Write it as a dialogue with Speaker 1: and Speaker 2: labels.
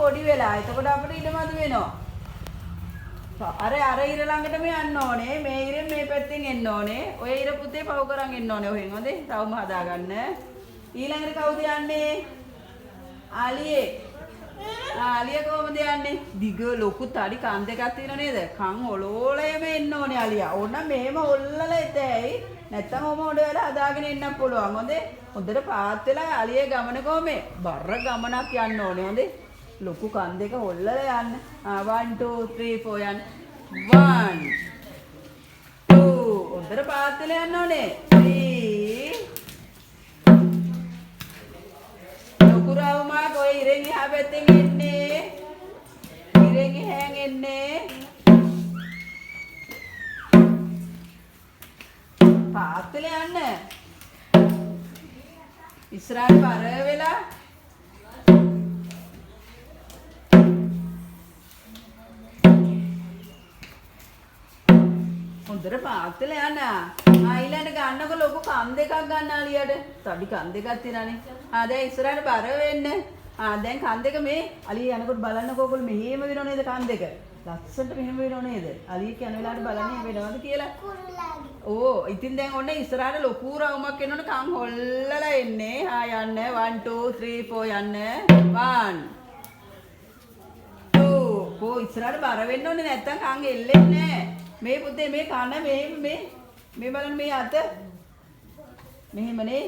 Speaker 1: පොඩි වෙලා. එතකොට අපිට ඉඩමදි වෙනවා. අර ඉර ළඟටම යන්න ඕනේ. මේ ඉරෙන් මේ පැත්තෙන් එන්න ඕනේ. ඔය ඉර පුතේ පව කරන් එන්න ඕනේ. ඔහෙන් හොඳේ. රවුම හදාගන්න. ඊළඟට කවුද යන්නේ? ආලියේ. ආලිය කොහමද යන්නේ? දිග ලොකු තඩි කන් දෙකක් තියෙන නේද? කන් ඔලෝලෙම එන්න ඕනේ ආලියා. ඕන මෙහෙම ඔල්ලලා එතෑයි. නැත්තම් ඔම උඩ වෙලා හදාගෙන එන්නත් පුළුවන්. හොඳේ. හොඳට පාත් වෙලා ආලියේ ගමන කොහමද? බර ගමනක් යන්න ඕනේ. හොඳේ. ලොකු කන් දෙක ඔල්ලලා යන්න. 1 2 3 4 යන්න. 1 2 හොඳට පාත් වෙලා යන්න ඕනේ. 3 කුරාවුමා කොයි ඉරෙන් එහා පැත්තෙන් එන්නේ ඉරෙන් එහාන් එන්නේ පාත්තල යන්න ඉස්සරහට බර වෙලා හොඳට පාත්තල යන්න ඊළඟට ගන්නකො ලොකු කන් දෙකක් ගන්න අලියට. තඩි කන් දෙකක් තියෙනනේ. දැන් ඉස්සරහට බර වෙන්න. දැන් කන් දෙක මේ අලිය යනකොට බලන්නකො ඔයගොල්ලෝ මෙහෙම වෙනව නේද කන් දෙක? ලස්සනට මෙහෙම වෙනව නේද? අලිය කියන වෙලාවට බලන්නේ වෙනවද කියලා. ඕ ඉතින් දැන් ඔන්න ඉස්සරහට ලොකු රවුමක් එනවනේ කන් හොල්ලලා එන්නේ. යන්න 1 2 3 4 යන්න 1 2 කො ඉස්සරහට බර වෙන්න ඕනේ නැත්තම් කන් එල්ලෙන්නේ නැහැ. මේ පුතේ මේ කන මේ බලන්න මේ අත මෙහෙමනේ